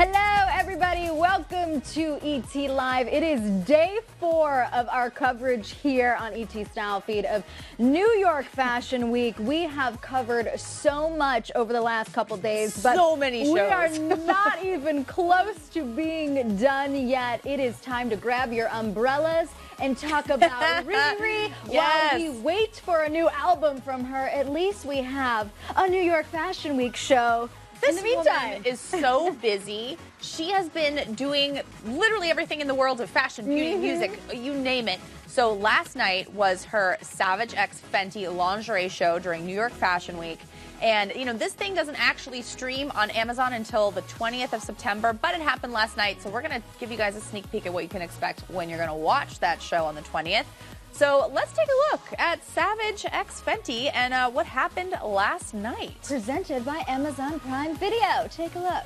Hello, everybody. Welcome to ET Live. It is day 4 of our coverage here on ET Style Feed of New York Fashion Week. We have covered so much over the last couple days, but so many shows. We are not even close to being done yet. It is time to grab your umbrellas and talk about Riri. Yes. While we wait for a new album from her, at least we have a New York Fashion Week show. This in the meantime, woman is so busy. She has been doing literally everything in the world of fashion, beauty, music, you name it. So last night was her Savage X Fenty lingerie show during New York Fashion Week. And, you know, this thing doesn't actually stream on Amazon until the 20th of September, but it happened last night. So we're going to give you guys a sneak peek at what you can expect when you're going to watch that show on the 20th. So let's take a look at Savage X Fenty and what happened last night. Presented by Amazon Prime Video. Take a look.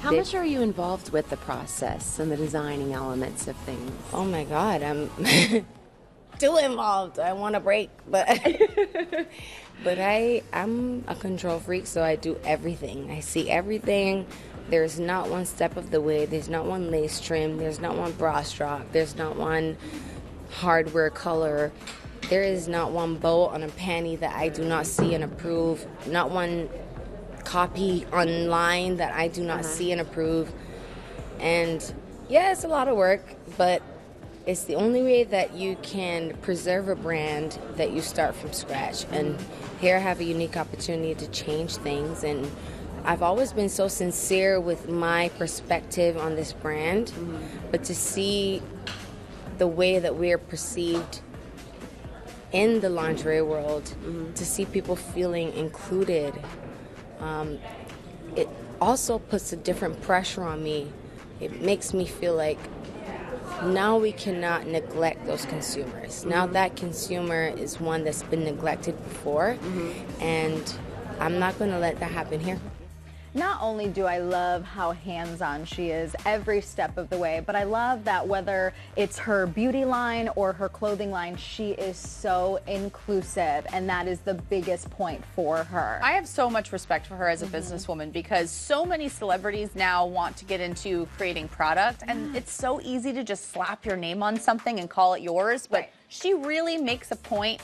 How much are you involved with the process and the designing elements of things? Oh my God, I'm too involved. I want to break, but I'm a control freak, so I do everything. I see everything. There's not one step of the way. There's not one lace trim. There's not one bra strap. There's not one hardware color. There is not one bow on a panty that I do not see and approve. Not one copy online that I do not see and approve. And yeah, it's a lot of work, but it's the only way that you can preserve a brand that you start from scratch. And here I have a unique opportunity to change things. And I've always been so sincere with my perspective on this brand, but to see the way that we're perceived in the lingerie world, to see people feeling included, it also puts a different pressure on me. It makes me feel like now we cannot neglect those consumers. Now that consumer is one that's been neglected before, and I'm not going to let that happen here. Not only do I love how hands-on she is every step of the way, but I love that whether it's her beauty line or her clothing line, she is so inclusive, and that is the biggest point for her. I have so much respect for her as a businesswoman because so many celebrities now want to get into creating product, and it's so easy to just slap your name on something and call it yours, but she really makes a point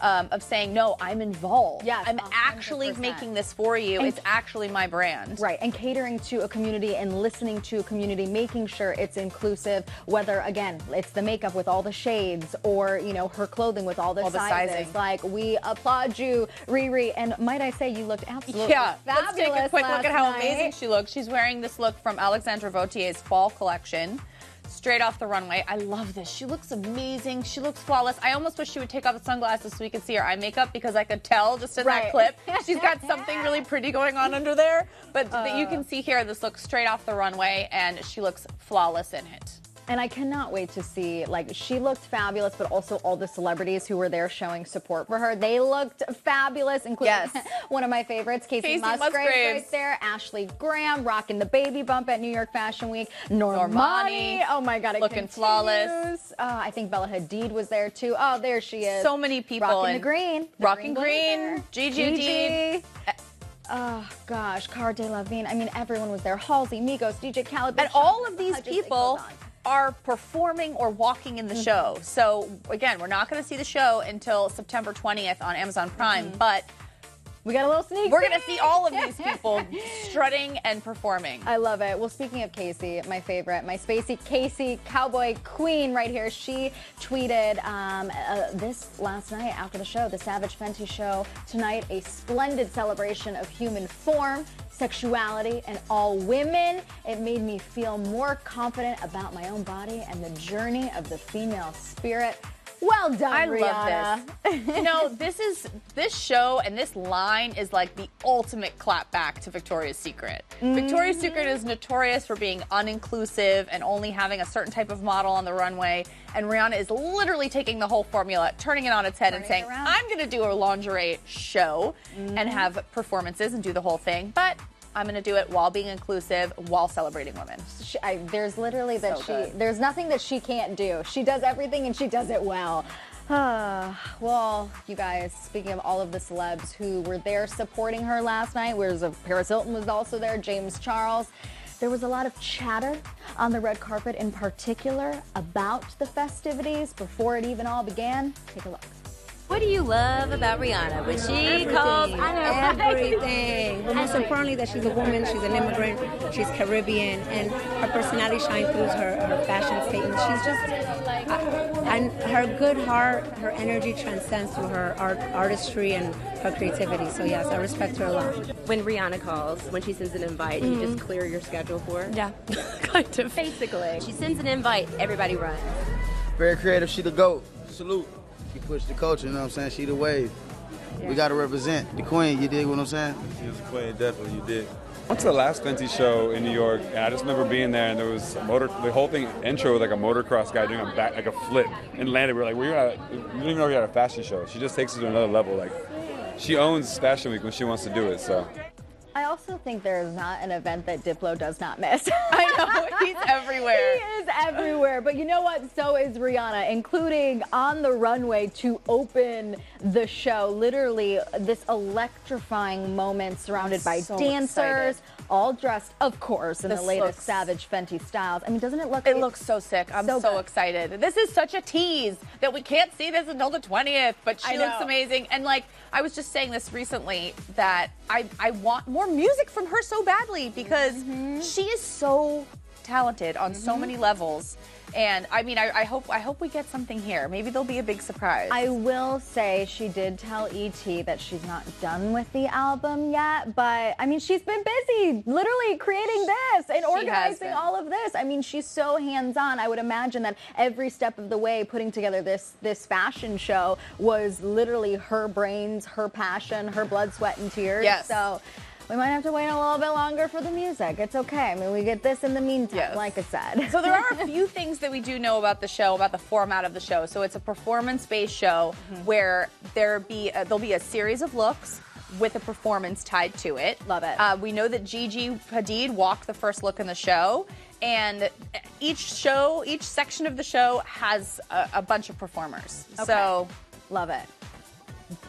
of saying, no, I'm involved. Yes, I'm 100%. actually making this for you. It's actually my brand. Right, and catering to a community and listening to a community, making sure it's inclusive, whether, again, it's the makeup with all the shades or, you know, her clothing with all the sizes. sizing. Like, we applaud you, Riri, and might I say, you looked absolutely fabulous. Let's take a quick look at how night. amazing she looks. She's wearing this look from Alexandre Vautier's fall collection. Straight off the runway. I love this. She looks amazing. She looks flawless. I almost wish she would take off the sunglasses so we could see her eye makeup because I could tell just in that clip. She's got something really pretty going on under there. But you can see here, this looks straight off the runway and she looks flawless in it. And I cannot wait to see, like, she looked fabulous, but also all the celebrities who were there showing support for her. They looked fabulous, including one of my favorites, Casey Musgraves right there, Ashley Graham, rocking the baby bump at New York Fashion Week, Normani, oh my God, it looking continues. flawless. I think Bella Hadid was there too. Oh, there she is. So many people. Rocking the green. Rocking green. Gigi. Oh gosh, Cara Delevingne. I mean, everyone was there. Halsey, Migos, DJ Khaled. And all of these people are performing or walking in the show. So again, we're not going to see the show until September 20th on Amazon Prime, but we got a little sneak we're going to see all of these people strutting and performing. I love it. Well, speaking of Casey, my favorite, my spacey Casey cowboy queen right here, she tweeted this last night after the show, the Savage Fenty show. Tonight, a splendid celebration of human form, sexuality, and all women. It made me feel more confident about my own body and the journey of the female spirit. Well done, Rihanna. I love this. You know, this show and this line is like the ultimate clap back to Victoria's Secret. Victoria's Secret is notorious for being uninclusive and only having a certain type of model on the runway. And Rihanna is literally taking the whole formula, turning it on its head and saying, I'm going to do a lingerie show and have performances and do the whole thing. But I'm going to do it while being inclusive, while celebrating women. There's literally there's nothing that she can't do. She does everything and she does it well. Well, you guys, speaking of all of the celebs who were there supporting her last night, Paris Hilton was also there, James Charles. There was a lot of chatter on the red carpet in particular about the festivities before it even all began. Take a look. What do you love about Rihanna? When she calls, everything. But most importantly, that she's a woman, she's an immigrant, she's Caribbean, and her personality shines through her fashion statement. She's just, and her good heart, her energy transcends through her artistry and her creativity. So yes, I respect her a lot. When Rihanna calls, when she sends an invite, you just clear your schedule for her? yeah, kind of. Basically. She sends an invite, everybody runs. Very creative. She the GOAT. Salute. She pushed the culture, you know what I'm saying? She the wave. We got to represent the queen, you dig what I'm saying? She was a queen, definitely, you did. I went to the last Fenty show in New York, and I just remember being there, and there was the whole thing intro with like a motocross guy doing like a flip and landed. We were like, we didn't even know we had a fashion show. She just takes it to another level. Like, she owns Fashion Week when she wants to do it, so. I also think there is not an event that Diplo does not miss. I know, he's everywhere. He is everywhere. But you know what? So is Rihanna, including on the runway to open the show. Literally, this electrifying moment surrounded by dancers, all dressed, of course, in the latest Savage Fenty styles. I mean, doesn't it look? It looks so sick. I'm so excited. This is such a tease that we can't see this until the 20th, but she looks amazing. And like, I was just saying this recently that I want more music from her so badly because she is so talented on so many levels. And I mean, I hope we get something here. Maybe there'll be a big surprise. I will say she did tell ET that she's not done with the album yet, but I mean, she's been busy literally creating this and organizing all of this. I mean, she's so hands-on. I would imagine that every step of the way putting together this fashion show was literally her brains, her passion, her blood, sweat, and tears. Yes. So we might have to wait a little bit longer for the music. It's okay. I mean, we get this in the meantime, like I said. So there are a few things that we do know about the show, about the format of the show. So it's a performance-based show where there'll be a series of looks with a performance tied to it. Love it. We know that Gigi Hadid walked the first look in the show. And each section of the show has a bunch of performers. Okay. So love it.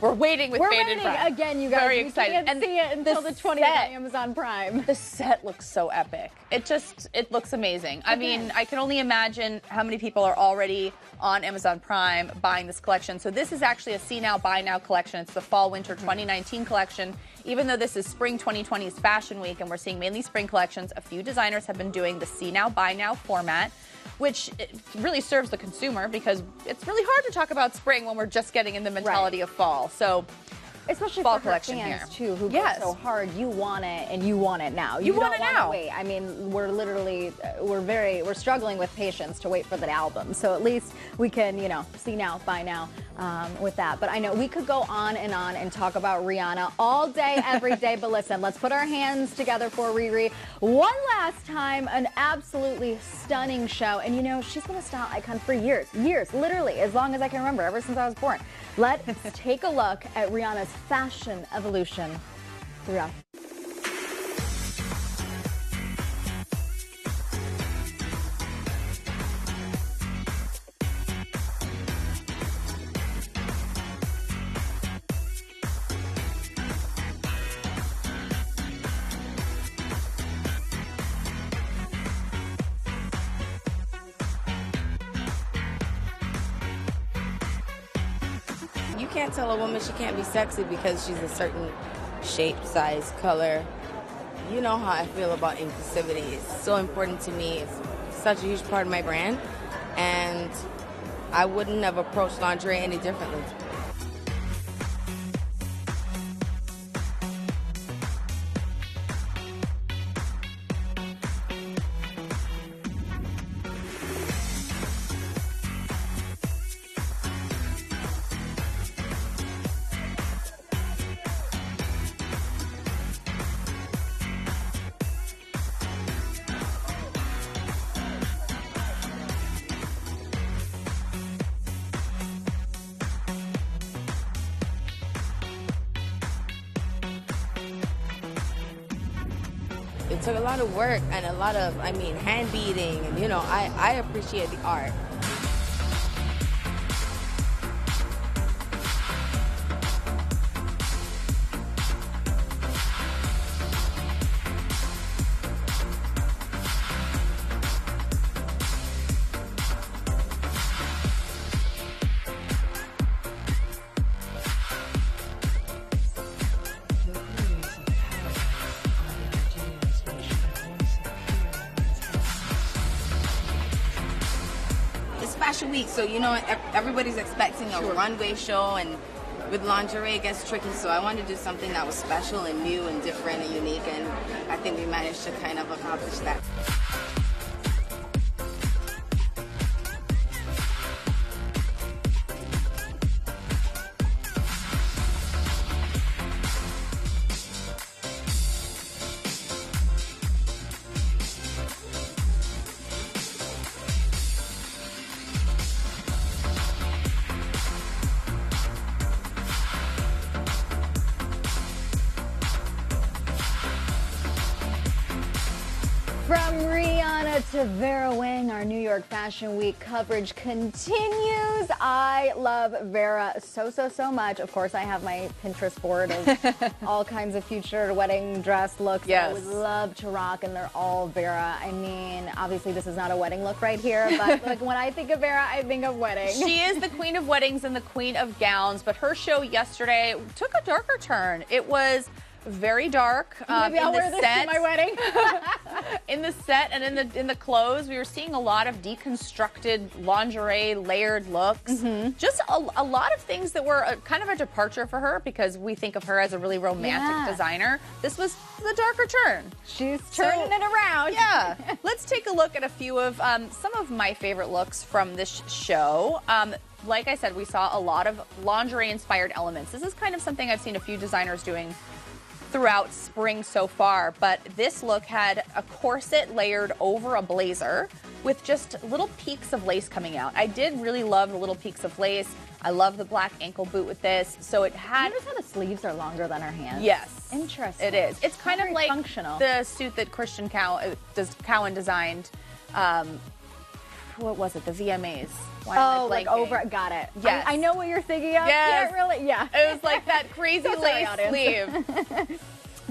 We're waiting with bated breath. Again, you guys. Very we excited. Can't see it until the 20th on Amazon Prime. The set looks so epic. It looks amazing. I mean, I can only imagine how many people are already on Amazon Prime buying this collection. So this is actually a See Now, Buy Now collection. It's the Fall/Winter 2019 collection. Even though this is Spring 2020's Fashion Week and we're seeing mainly spring collections, a few designers have been doing the See Now, Buy Now format, which really serves the consumer because it's really hard to talk about spring when we're just getting in the mentality of fall. So, especially fall for collection fans here too, who go so hard. You want it, and you want it now. You want don't it wanna now. Wait. I mean, we're struggling with patience to wait for the album. So at least we can, see now, buy now with that. But I know we could go on and talk about Rihanna all day, every day. But listen, let's put our hands together for Riri one last time. An absolutely stunning show, and she's been a style icon for years, literally as long as I can remember, ever since I was born. Let's take a look at Rihanna's fashion evolution throughout. You can't tell a woman she can't be sexy because she's a certain shape, size, color. You know how I feel about inclusivity. It's so important to me. It's such a huge part of my brand, and I wouldn't have approached lingerie any differently. It took a lot of work and a lot of, hand beating, and I appreciate the art. Fashion Week, so everybody's expecting a runway show, and with lingerie it gets tricky, so I wanted to do something that was special and new and different and unique, and I think we managed to kind of accomplish that. From Rihanna to Vera Wang, our New York Fashion Week coverage continues. I love Vera so much. Of course, I have my Pinterest board of all kinds of future wedding dress looks that I would love to rock, and they're all Vera. I mean, obviously this is not a wedding look right here, but like when I think of Vera, I think of wedding. She is the queen of weddings and the queen of gowns, but her show yesterday took a darker turn. It was very dark. Maybe I'll wear this to my wedding. In the set and in the clothes, we were seeing a lot of deconstructed lingerie, layered looks. Just a lot of things that were kind of a departure for her, because we think of her as a really romantic designer. This was the darker turn. She's turning it around. Yeah. Let's take a look at a few of some of my favorite looks from this show. Like I said, we saw a lot of lingerie-inspired elements. This is kind of something I've seen a few designers doing throughout spring so far, but this look had a corset layered over a blazer with just little peaks of lace coming out. I did really love the little peaks of lace. I love the black ankle boot with this. So it had... Notice how the sleeves are longer than her hands? Yes. Interesting. It is. It's kind of like functional. The suit that Cowan designed. What was it? The VMAs. Like over. Got it. Yes. I know what you're thinking of. Yes. Yeah. It was like that crazy lace sleeve.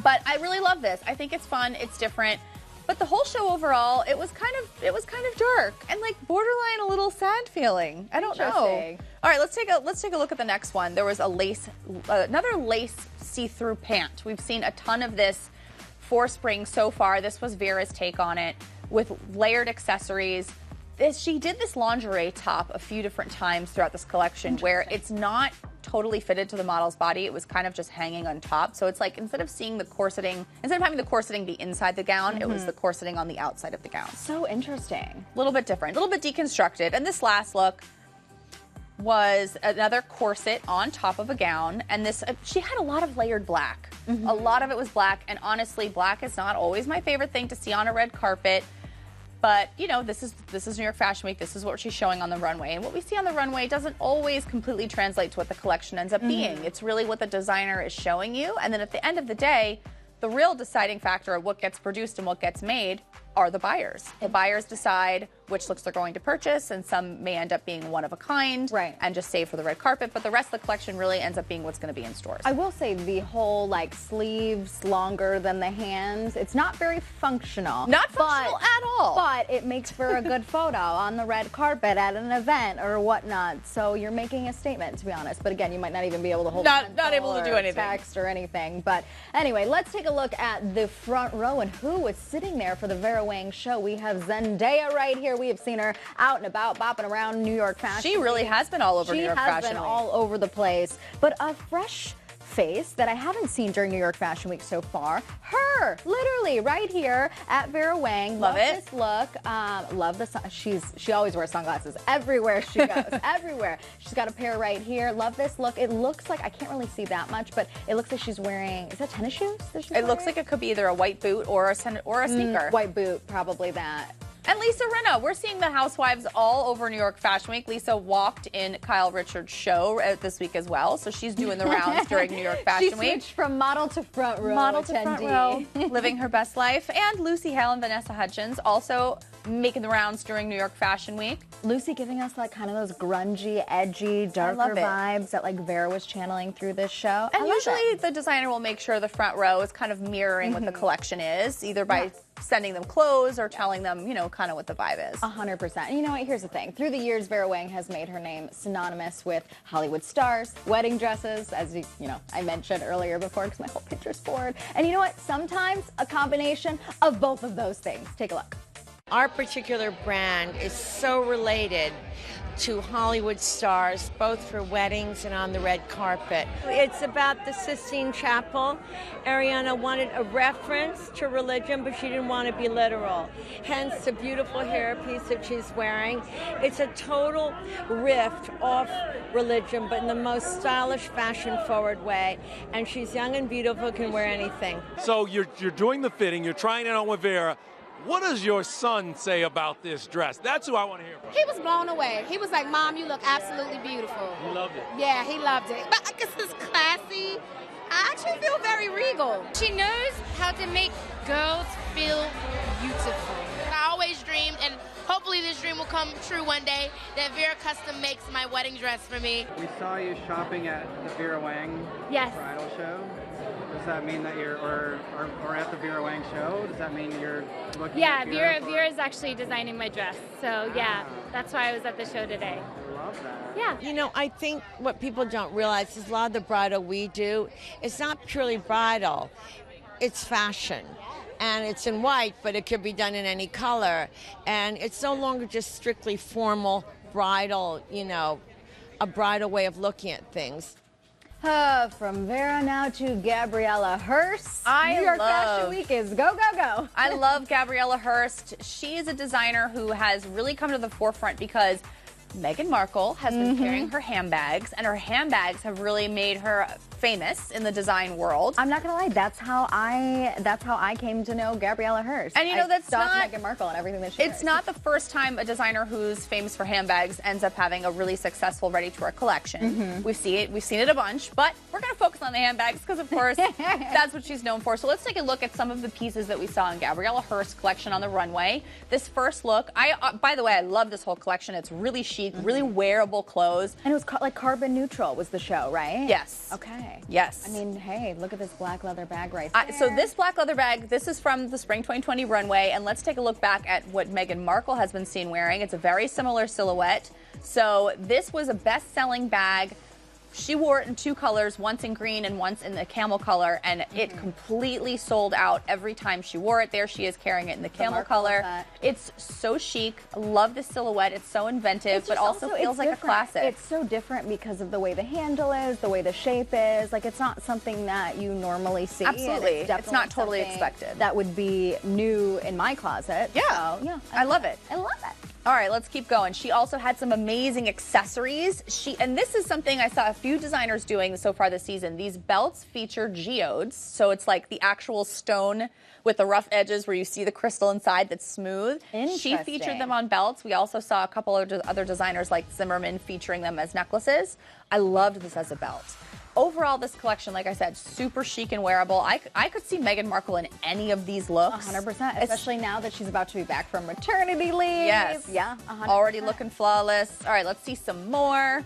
But I really love this. I think it's fun. It's different. But the whole show overall, it was kind of dark and like borderline a little sad feeling. I don't know. All right, let's take a look at the next one. There was another lace see-through pant. We've seen a ton of this for spring so far. This was Vera's take on it with layered accessories. She did this lingerie top a few different times throughout this collection where it's not totally fitted to the model's body. It was kind of just hanging on top. So it's like instead of having the corseting be inside the gown, it was the corseting on the outside of the gown. So interesting. A little bit different, a little bit deconstructed. And this last look was another corset on top of a gown. And this, she had a lot of layered black. A lot of it was black. And honestly, black is not always my favorite thing to see on a red carpet. But, you know, this is New York Fashion Week. This is what she's showing on the runway. And what we see on the runway doesn't always completely translate to what the collection ends up being. It's really what the designer is showing you. And then at the end of the day, the real deciding factor of what gets produced and what gets made are the buyers. The buyers decide which looks they're going to purchase, and some may end up being one of a kind and just save for the red carpet, but the rest of the collection really ends up being what's going to be in stores. I will say the whole like sleeves longer than the hands, it's not very functional. Not functional at all. But it makes for a good photo on the red carpet at an event or whatnot. So you're making a statement, to be honest. But again, you might not even be able to hold not able to do anything. Text or anything. But anyway, let's take a look at the front row and who was sitting there for the Vera Wang show. We have Zendaya right here. We have seen her out and about, bopping around New York Fashion She really Week. has been all over New York Fashion Week. She has been all over the place. But a fresh face that I haven't seen during New York Fashion Week so far. Her, literally, right here at Vera Wang. Love it. This look. Love the sun. She always wears sunglasses everywhere she goes. Everywhere. She's got a pair right here. Love this look. It looks like, I can't really see that much, but it looks like she's wearing, is that tennis shoes? It looks like it could be either a white boot or a sneaker. White boot, probably that. And Lisa Rinna, we're seeing the housewives all over New York Fashion Week. Lisa walked in Kyle Richards' show this week as well, so she's doing the rounds during New York Fashion Week. She switched from model to front row. Model to front row, living her best life. And Lucy Hale and Vanessa Hudgens also making the rounds during New York Fashion Week. Lucy giving us like kind of those grungy, edgy, darker vibes that like Vera was channeling through this show. And usually the designer will make sure the front row is kind of mirroring what the collection is, either by sending them clothes or telling them, you know, kind of what the vibe is. 100%. And you know what? Here's the thing. Through the years, Vera Wang has made her name synonymous with Hollywood stars, wedding dresses, as you know, I mentioned earlier before, because my whole Pinterest board. And you know what? Sometimes a combination of both of those things. Take a look. Our particular brand is so related to Hollywood stars, both for weddings and on the red carpet. It's about the Sistine Chapel. Ariana wanted a reference to religion, but she didn't want to be literal. Hence the beautiful hairpiece that she's wearing. It's a total riff off religion, but in the most stylish, fashion-forward way. And she's young and beautiful, can wear anything. So you're doing the fitting, you're trying it on with Vera. What does your son say about this dress? That's who I want to hear from. He was blown away. He was like, Mom, you look absolutely beautiful. He loved it. Yeah, he loved it. But I guess it's classy. I actually feel very regal. She knows how to make girls feel beautiful. I always dreamed, and hopefully this dream will come true one day, that Vera Custom makes my wedding dress for me. We saw you shopping at the Vera Wang bridal show. Does that mean that you're, or at the Vera Wang show? Does that mean you're looking at Vera's actually designing my dress. So yeah, that's why I was at the show today. I love that. Yeah. You know, I think what people don't realize is a lot of the bridal we do, it's not purely bridal, it's fashion. And it's in white, but it could be done in any color. And it's no longer just strictly formal bridal, you know, a bridal way of looking at things. From Vera now to Gabriela Hearst. New York Fashion Week is go, go, go. I love Gabriela Hearst. She is a designer who has really come to the forefront because Meghan Markle has been carrying her handbags, and her handbags have really made her famous in the design world. I'm not gonna lie, that's how I came to know Gabriela Hearst. And you know, that's not Meghan Markle and everything that she It's not the first time a designer who's famous for handbags ends up having a really successful ready-to-wear collection. We've seen it a bunch, but we're gonna focus on the handbags because, of course, that's what she's known for. So let's take a look at some of the pieces that we saw in Gabriela Hearst's collection on the runway. This first look, by the way, I love this whole collection. It's really chic, really wearable clothes. And it was like carbon neutral was the show, right? Yes. Okay. Yes. I mean, hey, look at this black leather bag right there. So this black leather bag, this is from the Spring 2020 runway, and let's take a look back at what Meghan Markle has been seen wearing. It's a very similar silhouette. So this was a best-selling bag. She wore it in two colors, once in green and once in the camel color, and it completely sold out every time she wore it. There she is carrying it in the camel color. It's so chic. I love the silhouette. It's so inventive, but also feels like a classic. It's so different because of the way the handle is, the way the shape is. Like, it's not something that you normally see. Absolutely. It's not totally expected. That would be new in my closet. Yeah. So, yeah. I love it. I love it. All right, let's keep going. She also had some amazing accessories. And this is something I saw a few designers doing so far this season. These belts feature geodes, so it's like the actual stone with the rough edges where you see the crystal inside that's smooth. She featured them on belts. We also saw a couple of other designers like Zimmerman featuring them as necklaces. I loved this as a belt. Overall, this collection, like I said, super chic and wearable. I could see Meghan Markle in any of these looks. 100%, especially now that she's about to be back from maternity leave. Yes. Yeah, 100%. Already looking flawless. All right, let's see some more.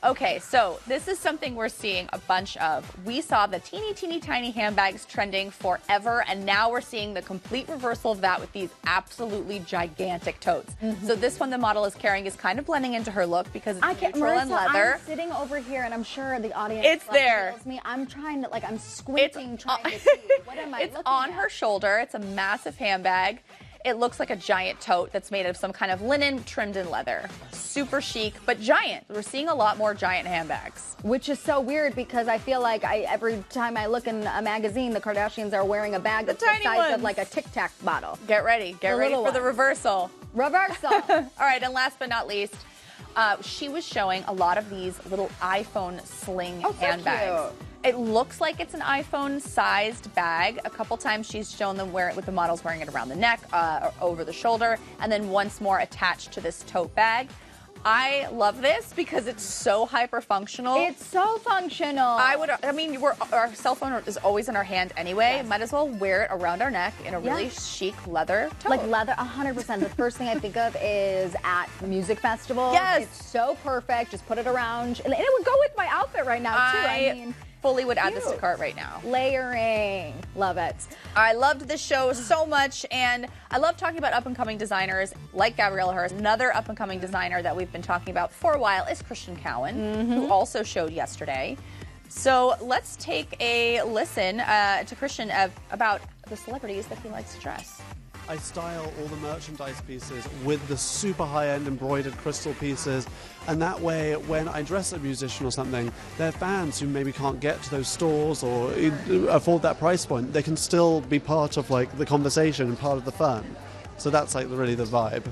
Okay, so this is something we're seeing a bunch of. We saw the teeny, teeny, tiny handbags trending forever, and now we're seeing the complete reversal of that with these absolutely gigantic totes. So this one the model is carrying is kind of blending into her look because it's neutral and leather. I'm sitting over here, and I'm sure the audience tells me. I'm trying to, I'm squinting, trying to see. What am I looking at? It's on her shoulder. It's a massive handbag. It looks like a giant tote that's made of some kind of linen trimmed in leather. Super chic, but giant. We're seeing a lot more giant handbags. Which is so weird because I feel like every time I look in a magazine, the Kardashians are wearing a bag that's the size of like a Tic Tac bottle. Get ready. Get ready for the reversal. Reversal. All right, and last but not least, she was showing a lot of these little iPhone sling handbags. So cute. It looks like it's an iPhone-sized bag. A couple times she's shown them with the models wearing it around the neck, or over the shoulder, and then once more attached to this tote bag. I love this because it's so hyper-functional. It's so functional. Our cell phone is always in our hand anyway. Yes. Might as well wear it around our neck in a really chic leather tote. Like leather, 100%. The first thing I think of is at music festivals. Yes. It's so perfect. Just put it around. And it would go with my outfit right now, too. I mean, fully would add this to cart right now. Layering. Love it. I loved this show so much, and I love talking about up-and-coming designers like Gabriela Hearst. Another up-and-coming designer that we've been talking about for a while is Christian Cowan, who also showed yesterday. So let's take a listen to Christian about the celebrities that he likes to dress. I style all the merchandise pieces with the super high-end embroidered crystal pieces, and that way when I dress a musician or something, their fans who maybe can't get to those stores or afford that price point, they can still be part of like the conversation and part of the fun. So that's like really the vibe.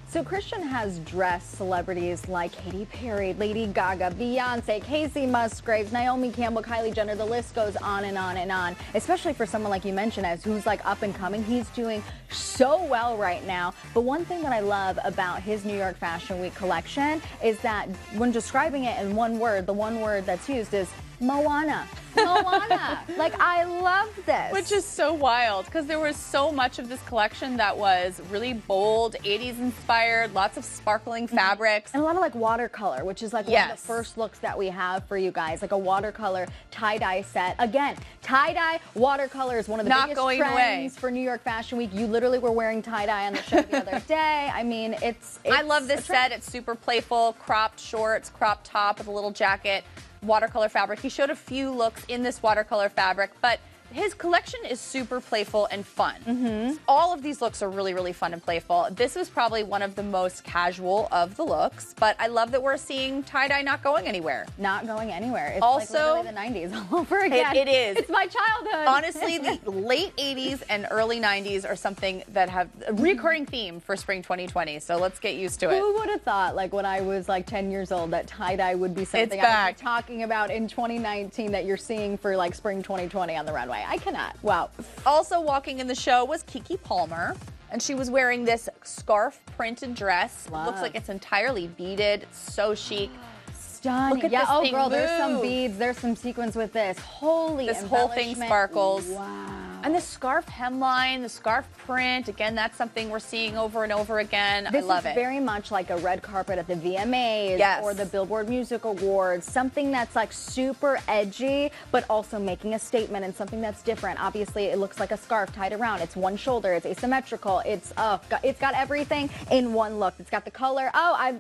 So Christian has dressed celebrities like Katy Perry, Lady Gaga, Beyonce, Casey Musgraves, Naomi Campbell, Kylie Jenner. The list goes on and on and on. Especially for someone like you mentioned, as who's like up and coming. He's doing so well right now. But one thing that I love about his New York Fashion Week collection is that when describing it in one word, the one word that's used is Moana. Moana. Like, I love this. Which is so wild because there was so much of this collection that was really bold, 80s inspired, lots of sparkling fabrics. And a lot of like watercolor, which is like one of the first looks that we have for you guys, like a watercolor tie-dye set. Again, tie-dye, watercolor is one of the biggest trends for New York Fashion Week. You literally were wearing tie-dye on the show the other day. I mean, it's I love this set. It's super playful, cropped shorts, cropped top with a little jacket. Watercolor fabric. He showed a few looks in this watercolor fabric, but his collection is super playful and fun. All of these looks are really, really fun and playful. This was probably one of the most casual of the looks, but I love that we're seeing tie-dye not going anywhere. Not going anywhere. It's Also, like literally the 90s all over again. It is. It's my childhood. Honestly, the late 80s and early 90s are something that have a recurring theme for spring 2020, so let's get used to it. Who would have thought, like when I was like 10 years old, that tie-dye would be something I would be talking about in 2019 that you're seeing for like spring 2020 on the runway? I cannot. Wow. Also walking in the show was Keke Palmer, and she was wearing this scarf printed dress. Love. Looks like it's entirely beaded, so chic. Stunning. Look at yeah, this oh thing girl, move. there's some beads, there's some sequins with this. Holy This whole thing embellishment. sparkles. Wow. And the scarf hemline, the scarf print, again, that's something we're seeing over and over again. This I love is it. very much like a red carpet at the VMAs or the Billboard Music Awards. Something that's like super edgy, but also making a statement and something that's different. Obviously, it looks like a scarf tied around. It's one shoulder. It's asymmetrical. It's got everything in one look. It's got the color.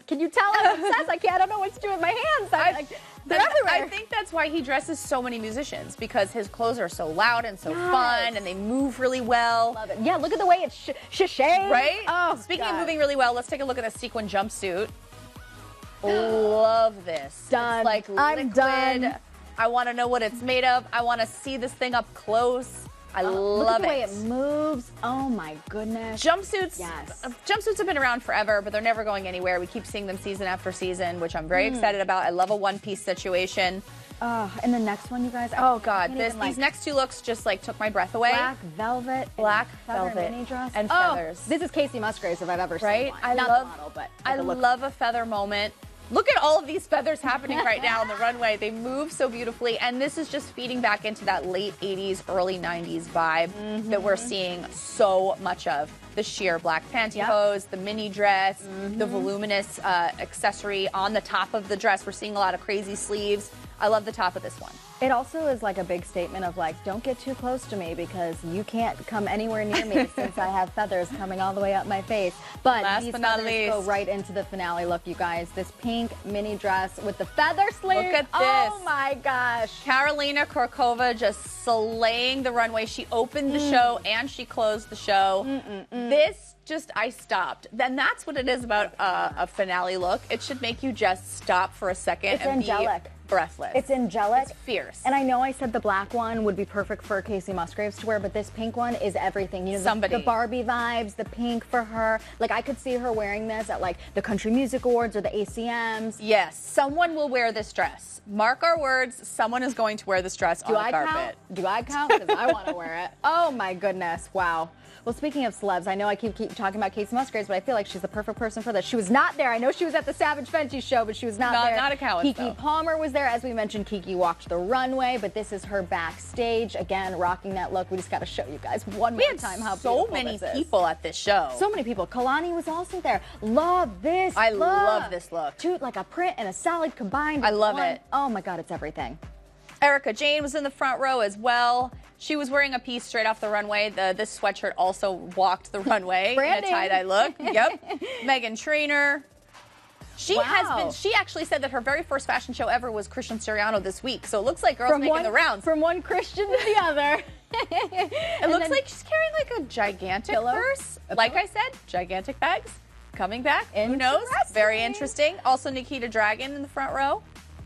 Can you tell I'm obsessed? I don't know what to do with my hands. They're everywhere. I think that's why he dresses so many musicians, because his clothes are so loud and so fun, and they move really well. Love it. Yeah, look at the way it's shashayed. Right? Oh, Speaking of moving really well, let's take a look at the sequin jumpsuit. Love this. Done. It's like I'm liquid. done. I want to know what it's made of. I want to see this thing up close. I love look at the it. way it moves. Oh my goodness. Jumpsuits. Yes. Jumpsuits have been around forever, but they're never going anywhere. We keep seeing them season after season, which I'm very excited about. I love a one-piece situation. And the next one, you guys. Oh God, these next two looks just like took my breath away. Black velvet, mini dress, and feathers. This is Casey Musgraves if I've ever seen one. I Not love, the model, but I love a feather moment. Look at all of these feathers happening right now on the runway. They move so beautifully, and this is just feeding back into that late 80s, early 90s vibe that we're seeing so much of. The sheer black pantyhose, the mini dress, the voluminous accessory on the top of the dress. We're seeing a lot of crazy sleeves. I love the top of this one. It also is like a big statement of like, don't get too close to me because you can't come anywhere near me since I have feathers coming all the way up my face. But Last these but not feathers least, go right into the finale look, you guys. This pink mini dress with the feather sleeve. Look at this. Oh my gosh. Carolina Korkova just slaying the runway. She opened the show and she closed the show. This just, I stopped. Then that's what it is about a finale look. It should make you just stop for a second and angelic. be breathless. It's angelic. It's fierce. And I know I said the black one would be perfect for Casey Musgraves to wear, but this pink one is everything. You know, the Barbie vibes, the pink for her. Like, I could see her wearing this at, like, the Country Music Awards or the ACMs. Yes, someone will wear this dress. Mark our words, someone is going to wear this dress on the carpet. Do I count? Because I want to wear it. Oh, my goodness. Wow. Well, speaking of celebs, I know I keep talking about Casey Musgraves, but I feel like she's the perfect person for this. She was not there. I know she was at the Savage Fenty show, but she was not there. Not a Cowan, Keke Palmer was there. As we mentioned, Keke walked the runway, but this is her backstage. Again, rocking that look. We just got to show you guys one more time how beautiful so many this is. people at this show. So many people. Kalani was also there. Love this I look. love this look. Two, like a print and a solid combined. I love one. it. Oh my God, it's everything. Erica Jane was in the front row as well. She was wearing a piece straight off the runway. This sweatshirt also walked the runway in a tie-dye look. Yep. Meghan Trainor. She actually said that her very first fashion show ever was Christian Siriano this week. So it looks like girls making the rounds. From one Christian to the other. It looks like she's carrying like a gigantic purse. Like I said, gigantic bags coming back. Who knows? Very interesting. Also, Nikita Dragon in the front row.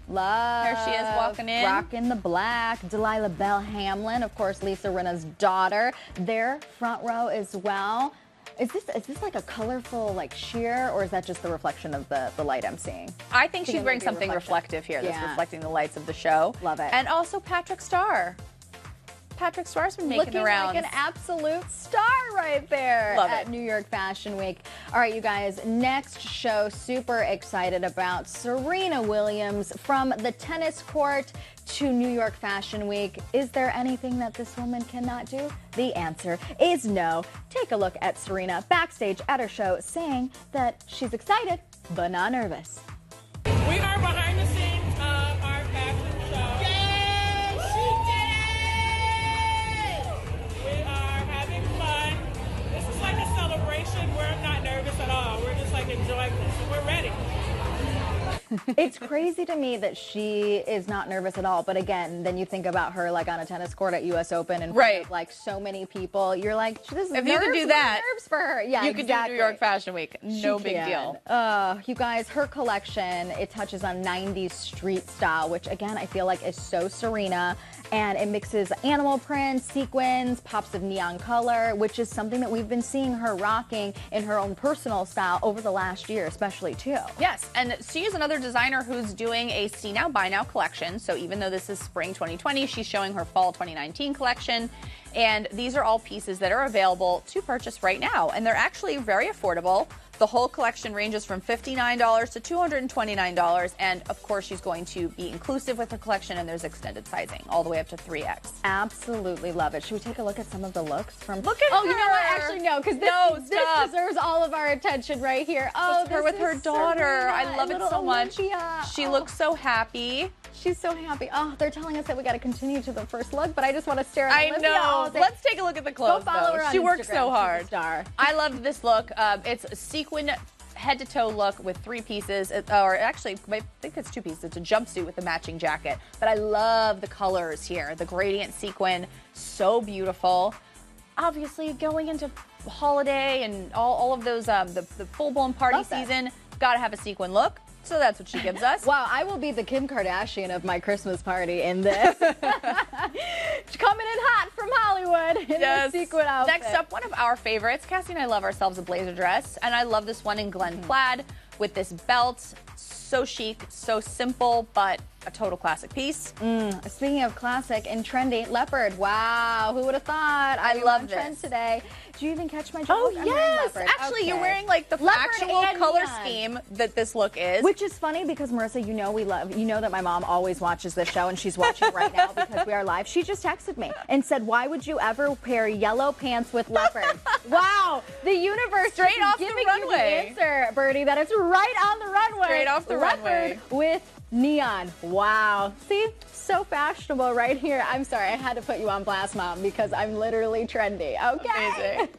Love. There she is walking in. Rocking the black. Delilah Bell Hamlin, of course, Lisa Rinna's daughter. Their front row as well. Is this like a colorful like sheer, or is that just the reflection of the light I'm seeing? I think she's wearing something reflective here that's reflecting the lights of the show. Love it. And also Patrick Starr. Patrick Starr's been making the rounds. Looking like an absolute star right there at New York Fashion Week. All right, you guys, next show, super excited about Serena Williams from the tennis court to New York Fashion Week. Is there anything that this woman cannot do? The answer is no. Take a look at Serena backstage at her show saying that she's excited but not nervous. We are behind the scenes of our fashion show. Yay! She did it! We are having fun. This is like a celebration. We're not nervous at all. We're just like enjoying this and we're ready. It's crazy to me that she is not nervous at all. But again, then you think about her like on a tennis court at U.S. Open and like so many people. You're like, this is if you could do that, nerves for her. Yeah, you could do New York Fashion Week. No big deal. You guys, her collection, it touches on 90s street style, which again, I feel like is so Serena. And it mixes animal prints, sequins, pops of neon color, which is something that we've been seeing her rocking in her own personal style over the last year, especially too. Yes, and she is another designer who's doing a see now, buy now collection. So even though this is spring 2020, she's showing her fall 2019 collection. And these are all pieces that are available to purchase right now. And they're actually very affordable. The whole collection ranges from $59 to $229. And of course, she's going to be inclusive with her collection, and there's extended sizing all the way up to 3X. Absolutely love it. Should we take a look at some of the looks from? Look at her. Oh, you know what? Actually, no, because this deserves all of our attention right here. Oh, her with her daughter. Serena, I love it so much. Olympia. She looks so happy. She's so happy. Oh, they're telling us that we got to continue to the first look, but I just want to stare at Olympia. I know. Let's take a look at the clothes. Go follow her on She works Instagram. so hard. She's a star. I loved this look. It's a sequin head-to-toe look with 3 pieces, or actually, I think it's 2 pieces. It's a jumpsuit with a matching jacket. But I love the colors here. The gradient sequin, so beautiful. Obviously, going into holiday and all of those, the full-blown party season, got to have a sequin look. So that's what she gives us. Wow, I will be the Kim Kardashian of my Christmas party in this. Coming in hot from Hollywood in a sequin outfit. Next up, one of our favorites. Cassie and I love ourselves a blazer dress, and I love this one in Glen Plaid with this belt. So chic, so simple, but a total classic piece. Speaking of classic and trendy, leopard. Wow, who would have thought? I love this. Trend today. Did you even catch my joke? Oh, yes. Actually, you're wearing like the actual color scheme that this look is. Which is funny because, Marissa, you know that my mom always watches this show, and she's watching right now because we are live. She just texted me and said, why would you ever pair yellow pants with leopard? Wow, the universe straight off the giving runway. You the answer, Birdie, that it's right on the runway. Straight off the runway. With neon. Wow. See? So fashionable right here. I'm sorry, I had to put you on blast, Mom, because I'm literally trendy. Okay. Amazing.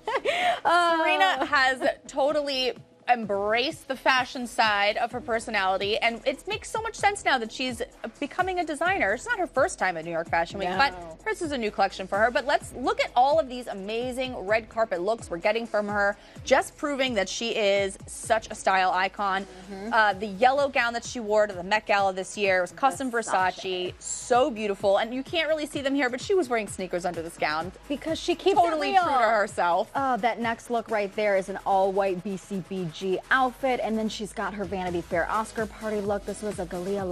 Serena has totally embraced the fashion side of her personality, and it makes so much sense now that she's becoming a designer. It's not her first time at New York Fashion Week, but hers is a new collection for her. But let's look at all of these amazing red carpet looks we're getting from her, just proving that she is such a style icon. The yellow gown that she wore to the Met Gala this year was custom Versace, so beautiful, and you can't really see them here, but she was wearing sneakers under this gown because she keeps totally true to herself. Oh, that next look right there is an all-white BCBG outfit, and then she's got her Vanity Fair Oscar party look. This was a Galia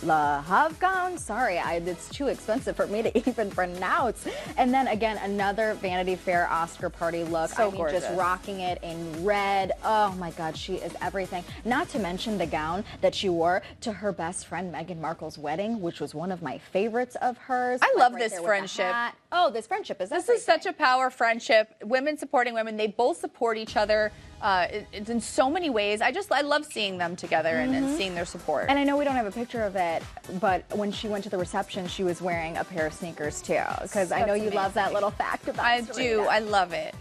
La Have gown. Sorry, it's too expensive for me to even pronounce. And then again, another Vanity Fair Oscar party look. So gorgeous. Just rocking it in red. Oh my God, she is everything. Not to mention the gown that she wore to her best friend Meghan Markle's wedding, which was one of my favorites of hers. I love this friendship. Oh, this friendship is This is such a power friendship. Women supporting women. They both support each other. It's in so many ways. I love seeing them together and seeing their support. And I know we don't have a picture of it, but when she went to the reception, she was wearing a pair of sneakers too. Because I know you love that little fact about Serena. I do. I love it.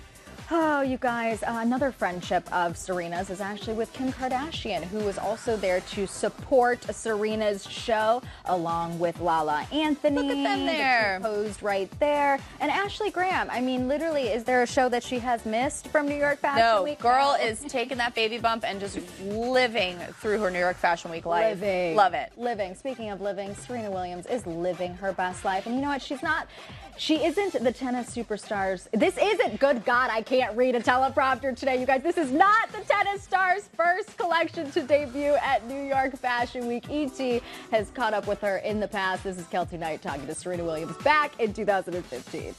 Oh, you guys, another friendship of Serena's is actually with Kim Kardashian, who was also there to support Serena's show, along with Lala Anthony. Look at them there. The two posed right there. And Ashley Graham. I mean, literally, is there a show that she has missed from New York Fashion Week? No, girl is taking that baby bump and just living through her New York Fashion Week life. Living. Love it. Living. Speaking of living, Serena Williams is living her best life. And you know what? She isn't the tennis superstars. This isn't, good God, I can't read a teleprompter today, you guys. This is not the tennis stars' first collection to debut at New York Fashion Week. E.T. has caught up with her in the past. This is Kelty Knight talking to Serena Williams back in 2015.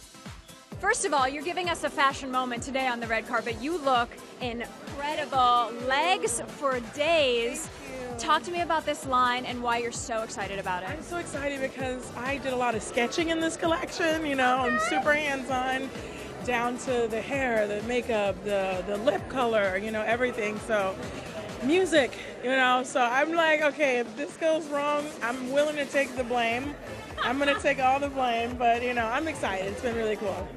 First of all, you're giving us a fashion moment today on the red carpet. You look incredible. Legs for days. Talk to me about this line and why you're so excited about it. I'm so excited because I did a lot of sketching in this collection. You know, I'm super hands-on, down to the hair, the makeup, the lip color, you know, everything. So music, you know, so I'm like, okay, if this goes wrong, I'm willing to take the blame. I'm going to take all the blame, but, you know, I'm excited. It's been really cool.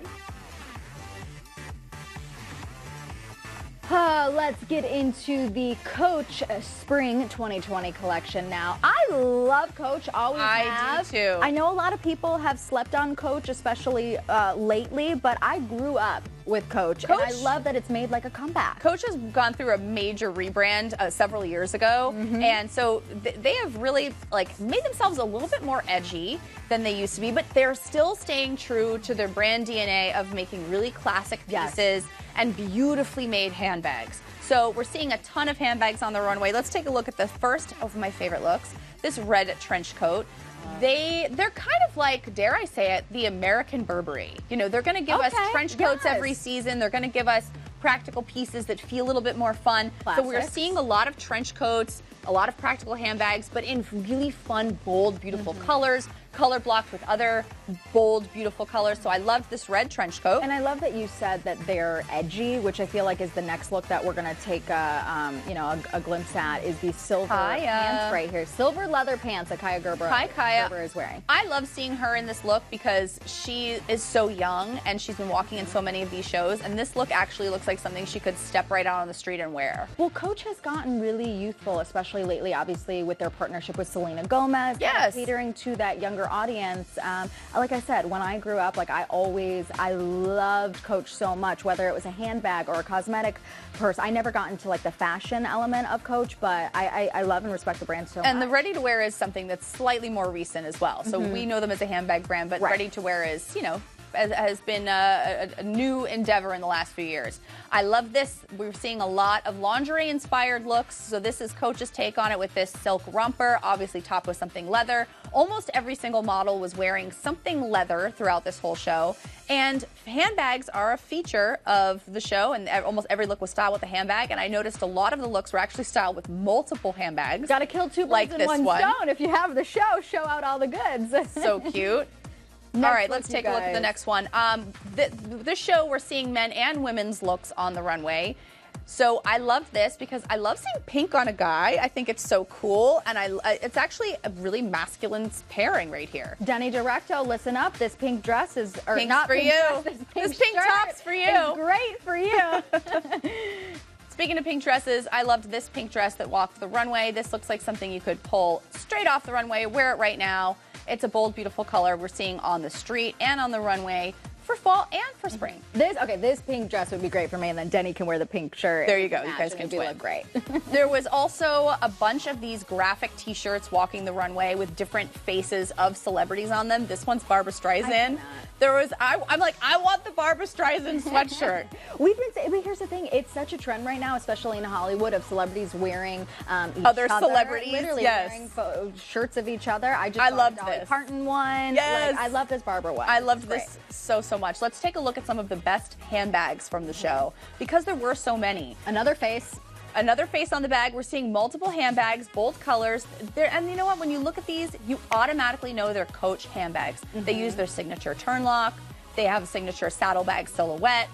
Let's get into the Coach Spring 2020 collection now. I love Coach, always have. I do too. I know a lot of people have slept on Coach, especially lately, but I grew up with Coach, and I love that it's made like a comeback. Coach has gone through a major rebrand several years ago, and so they have really made themselves a little bit more edgy than they used to be, but they're still staying true to their brand DNA of making really classic pieces and beautifully made handbags. So we're seeing a ton of handbags on the runway. Let's take a look at the first of my favorite looks, this red trench coat. They're kind of like, dare I say it, the American Burberry. You know, they're going to give us trench coats every season. They're going to give us practical pieces that feel a little bit more fun. Classics. So we're seeing a lot of trench coats, a lot of practical handbags, but in really fun, bold, beautiful colors, color blocked with other bold, beautiful colors. So I loved this red trench coat. And I love that you said that they're edgy, which I feel like is the next look that we're going to take a glimpse at, is the silver pants right here. Silver leather pants that Kaya Gerber is wearing. I love seeing her in this look because she is so young and she's been walking in so many of these shows, and this look actually looks like something she could step right out on the street and wear. Well, Coach has gotten really youthful, especially lately, obviously, with their partnership with Selena Gomez. Yes. Catering to that younger audience. Like I said, when I grew up, I loved Coach so much, whether it was a handbag or a cosmetic purse. I never got into the fashion element of Coach, but I love and respect the brand so much. And the ready to wear is something that's slightly more recent as well. So we know them as a handbag brand, but ready to wear is, has been a new endeavor in the last few years. I love this. We're seeing a lot of lingerie-inspired looks. So this is Coach's take on it with this silk romper, obviously topped with something leather. Almost every single model was wearing something leather throughout this whole show. And handbags are a feature of the show, and almost every look was styled with a handbag. And I noticed a lot of the looks were actually styled with multiple handbags. Got to kill two birds in one stone. If you have the show, show out all the goods. So cute. All right, let's take a look at the next one. This show, we're seeing men and women's looks on the runway. So I love this because I love seeing pink on a guy. I think it's so cool, and it's actually a really masculine pairing right here. Denny Directo, listen up. This pink dress is not for you. This pink top's for you. It's great for you. Speaking of pink dresses, I loved this pink dress that walked the runway. This looks like something you could pull straight off the runway, wear it right now. It's a bold, beautiful color we're seeing on the street and on the runway for fall and for spring. This pink dress would be great for me, and then Denny can wear the pink shirt. There you go. You guys can look great. There was also a bunch of these graphic T-shirts walking the runway with different faces of celebrities on them. This one's Barbra Streisand. I'm like, I want the Barbra Streisand sweatshirt. Here's the thing. It's such a trend right now, especially in Hollywood, of celebrities wearing other celebrities. Literally wearing shirts of each other. I loved Dolly this. Parton one. Yes. I love this Barbara one. I loved this so much. Let's take a look at some of the best handbags from the show because there were so many. Another face on the bag. We're seeing multiple handbags, bold colors. And you know what? When you look at these, you automatically know they're Coach handbags. They use their signature turn lock. They have a signature saddlebag silhouette.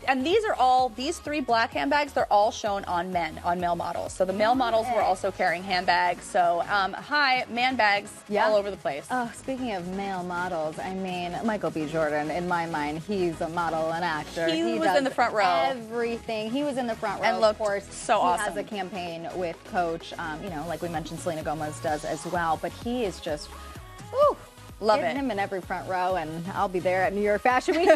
And these 3 black handbags, they're all shown on male models. So the male models were also carrying handbags. So, hi, man bags all over the place. Oh, speaking of male models, I mean, Michael B. Jordan, in my mind, he's a model and actor. He was in the front row. Everything. He was in the front row. And looked of course, so awesome. He has a campaign with Coach, you know, like we mentioned, Selena Gomez does as well. But he is just, ooh. Love Get it. him in every front row, and I'll be there at New York Fashion Week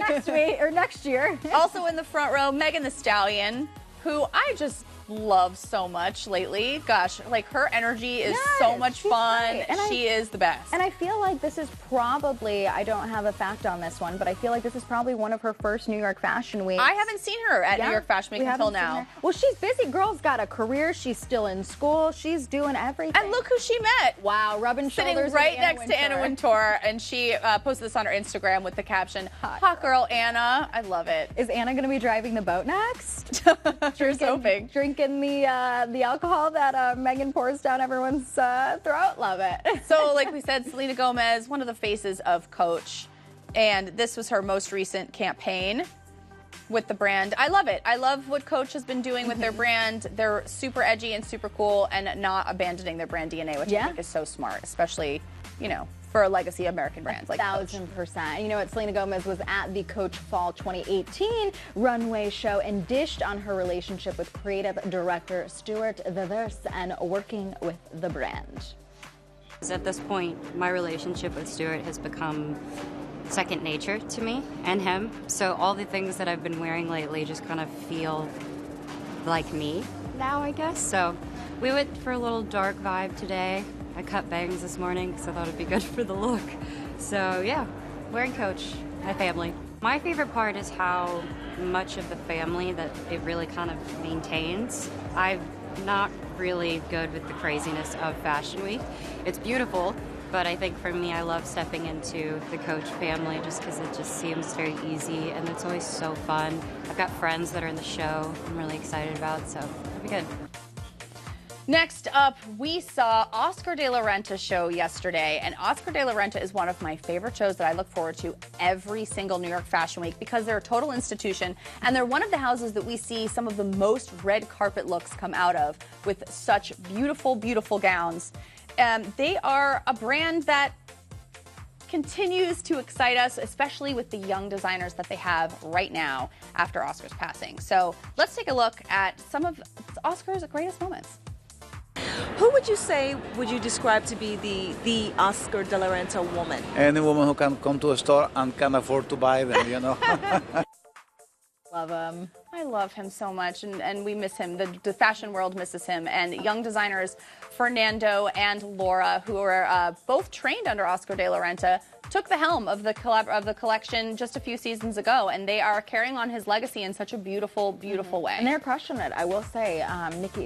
next year. Also in the front row, Megan Thee Stallion, who I just love so much lately. Gosh, like her energy is so much fun. Great. And she is the best. And I feel like this is probably, I don't have a fact on this one, but I feel like this is probably one of her first New York Fashion Weeks. I haven't seen her at New York Fashion Week until now. Well, she's busy. Girl's got a career. She's still in school. She's doing everything. And look who she met. Wow, rubbing shoulders Sitting right with next to Anna Wintour, and she posted this on her Instagram with the caption, "Hot girl Anna." I love it. Is Anna going to be driving the boat next? Drinking the alcohol that Megan pours down everyone's throat. Love it. So, like we said, Selena Gomez, one of the faces of Coach, and this was her most recent campaign with the brand. I love it. I love what Coach has been doing with their brand. They're super edgy and super cool and not abandoning their brand DNA, which I think is so smart, especially, you know, for a legacy American brands like Coach. 1000%. You know what? Selena Gomez was at the Coach Fall 2018 runway show and dished on her relationship with creative director Stuart Vevers and working with the brand. At this point, my relationship with Stuart has become second nature to me and him. So all the things that I've been wearing lately just kind of feel like me now, I guess. So we went for a little dark vibe today. I cut bangs this morning because I thought it'd be good for the look. So yeah, wearing Coach, my family. My favorite part is how much of the family that it really kind of maintains. I'm not really good with the craziness of Fashion Week. It's beautiful, but I think for me, I love stepping into the Coach family just because it just seems very easy and it's always so fun. I've got friends that are in the show I'm really excited about, so it'll be good. Next up, we saw Oscar de la Renta's show yesterday, and Oscar de la Renta is one of my favorite shows that I look forward to every single New York Fashion Week because they're a total institution, and they're one of the houses that we see some of the most red carpet looks come out of with such beautiful, beautiful gowns. They are a brand that continues to excite us, especially with the young designers that they have right now after Oscar's passing. So let's take a look at some of Oscar's greatest moments. Who would you say would you describe to be the Oscar de la Renta woman? Any woman who can come to a store and can afford to buy them, you know. Love him. I love him so much, and we miss him. The fashion world misses him. And young designers Fernando and Laura, who are both trained under Oscar de la Renta, took the helm of the collection just a few seasons ago, and they are carrying on his legacy in such a beautiful, beautiful way. And they're crushing it, I will say.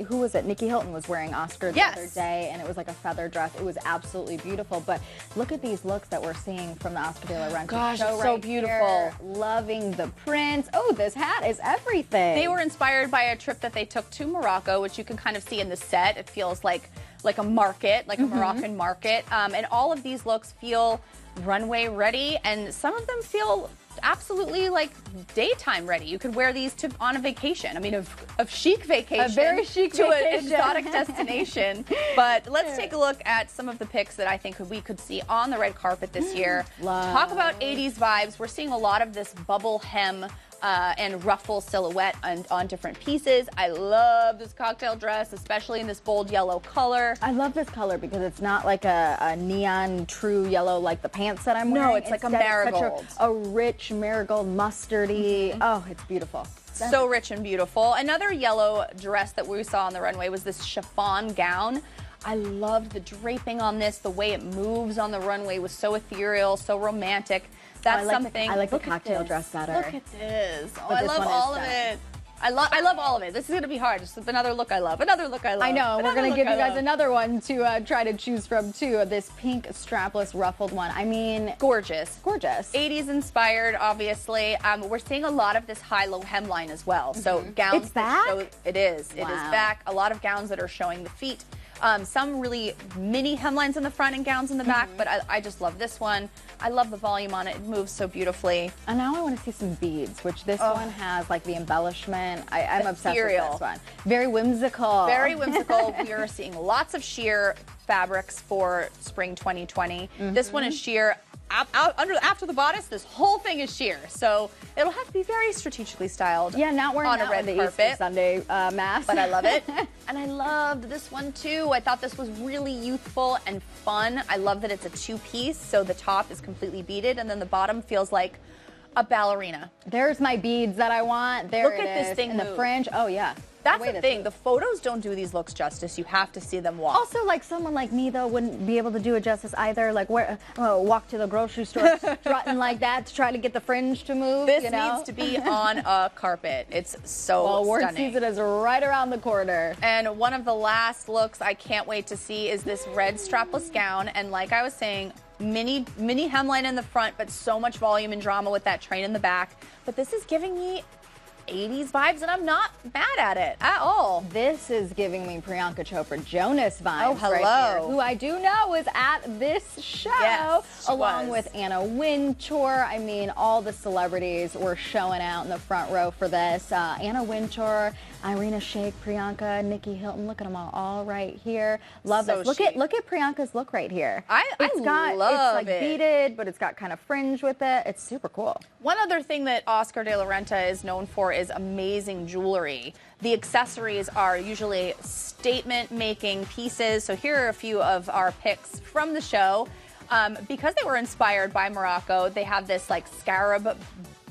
Who was it? Nikki Hilton was wearing Oscar the other day, and it was like a feather dress. It was absolutely beautiful. But look at these looks that we're seeing from the Oscar de la Renta Gosh, show it's so right beautiful. Here. Loving the prints. Oh, this hat is everything. They were inspired by a trip that they took to Morocco, which you can kind of see in the set. It feels like a market, like a Moroccan market. And all of these looks feel runway ready, and some of them feel absolutely like daytime ready. You could wear these on a vacation. I mean, a chic vacation. A very chic to vacation. an exotic destination. But let's take a look at some of the pics that I think we could see on the red carpet this year. Talk about 80s vibes. We're seeing a lot of this bubble hem and ruffle silhouette on different pieces. I love this cocktail dress, especially in this bold yellow color. I love this color because it's not like a neon true yellow like the pants that I'm wearing. No, it's like a marigold. It's such a rich marigold mustardy. Oh, it's beautiful. So rich and beautiful. Another yellow dress that we saw on the runway was this chiffon gown. I loved the draping on this. The way it moves on the runway was so ethereal, so romantic. That's something. I like the cocktail dress better. Look at this. Oh, I love all of it. I love all of it. This is going to be hard. Just another look I love. Another look I love. I know. We're going to give you guys another one to try to choose from, too. This pink strapless ruffled one. I mean, gorgeous. Gorgeous. 80s inspired, obviously. We're seeing a lot of this high-low hemline as well. So gowns. It's back? It is. It is back. A lot of gowns that are showing the feet. Some really mini hemlines in the front and gowns in the back, but I just love this one. I love the volume on it. It moves so beautifully. And now I want to see some beads, which this one has like the embellishment. I'm obsessed with this one. Very whimsical. Very whimsical. We are seeing lots of sheer fabrics for spring 2020. This one is sheer. After the bodice, this whole thing is sheer, so it'll have to be very strategically styled. Yeah, not wearing on a red the carpet. Easter Sunday mask, but I love it. And I loved this one too. I thought this was really youthful and fun. I love that it's a two-piece, so the top is completely beaded, and then the bottom feels like a ballerina. There's my beads that I want. There Look it at is. this thing in the move. fringe. Oh yeah. That's the thing. The photos don't do these looks justice. You have to see them walk. Also, like someone like me though wouldn't be able to do it justice either. Like walk to the grocery store strutting like that to try to get the fringe to move. This you know? needs to be on a carpet. It's so award stunning. season is right around the corner. And one of the last looks I can't wait to see is this red strapless gown. And like I was saying, mini hemline in the front, but so much volume and drama with that train in the back. But this is giving me 80s vibes, and I'm not mad at it at all. This is giving me Priyanka Chopra Jonas vibes. Oh, hello. Right here, who I do know is at this show, yes, along with Anna Wintour. I mean, all the celebrities were showing out in the front row for this. Anna Wintour, Irina Shayk, Priyanka, Nikki Hilton. Look at them all right here. Love So this. Look at Priyanka's look right here. It's love it. beaded, but it's got kind of fringe with it. It's super cool. One other thing that Oscar de la Renta is known for is amazing jewelry. The accessories are usually statement-making pieces. So here are a few of our picks from the show. Because they were inspired by Morocco, they have this like scarab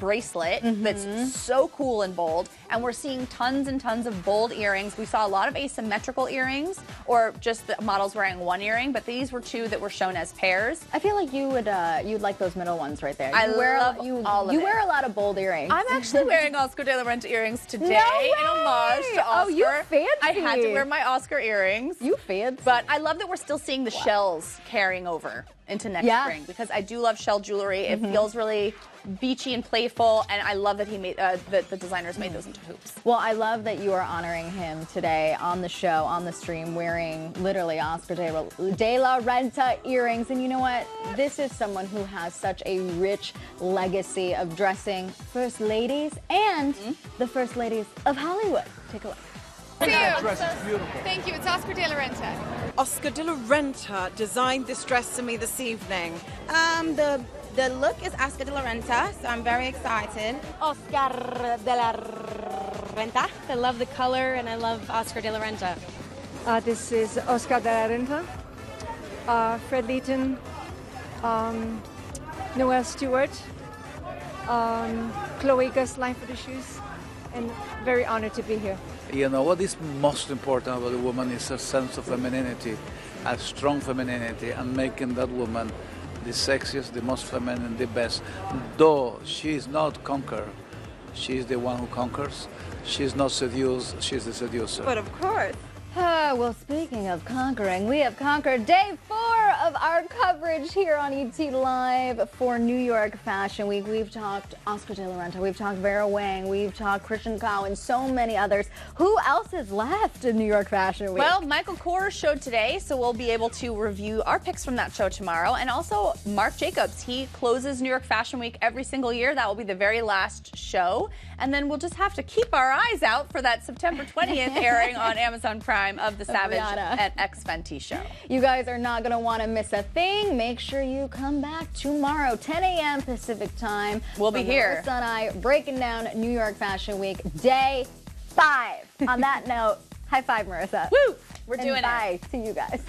bracelet that's so cool and bold, and we're seeing tons and tons of bold earrings. We saw a lot of asymmetrical earrings, or just the models wearing one earring, but these were two that were shown as pairs. I feel like you would you'd like those middle ones right there. I love all of You it. wear a lot of bold earrings. I'm actually wearing Oscar de la Renta earrings today in homage to Oscar. Oh, you fancy. I had to wear my Oscar earrings. You fancy. But I love that we're still seeing the shells carrying over into next spring, because I do love shell jewelry. It feels really beachy and playful, and I love that he made the designers made those into hoops. Well, I love that you are honoring him today on the show, on the stream, wearing literally Oscar de la Renta earrings. And you know what? This is someone who has such a rich legacy of dressing first ladies and the first ladies of Hollywood. Take a look. That dress is beautiful. Thank you. It's Oscar de la Renta. Oscar de la Renta designed this dress to me this evening. The look is Oscar de la Renta, so I'm very excited. Oscar de la Renta. I love the color, and I love Oscar de la Renta. This is Oscar de la Renta, Fred Leeton, Noelle Stewart, Chloe Gusline for the shoes, and very honored to be here. You know, what is most important about a woman is her sense of femininity, a strong femininity, and making that woman the sexiest, the most feminine, the best. Though she is not conqueror, she is the one who conquers. She is not seduced, she is the seducer. But of course. Well, speaking of conquering, we have conquered day 4 of our coverage here on ET Live for New York Fashion Week. We've talked Oscar de la Renta, we've talked Vera Wang, we've talked Cowan, so many others. Who else is left in New York Fashion Week? Well, Michael Kors showed today, so we'll be able to review our picks from that show tomorrow. And also Marc Jacobs, he closes New York Fashion Week every single year. That will be the very last show. And then we'll just have to keep our eyes out for that September 20th airing on Amazon Prime of the Savage and X Fenty show. You guys are not going to want to miss a thing. Make sure you come back tomorrow, 10 a.m. Pacific time. We'll be here. Marissa and I breaking down New York Fashion Week, day 5. On that note, high five, Marissa. Woo! We're doing it. Bye to you guys.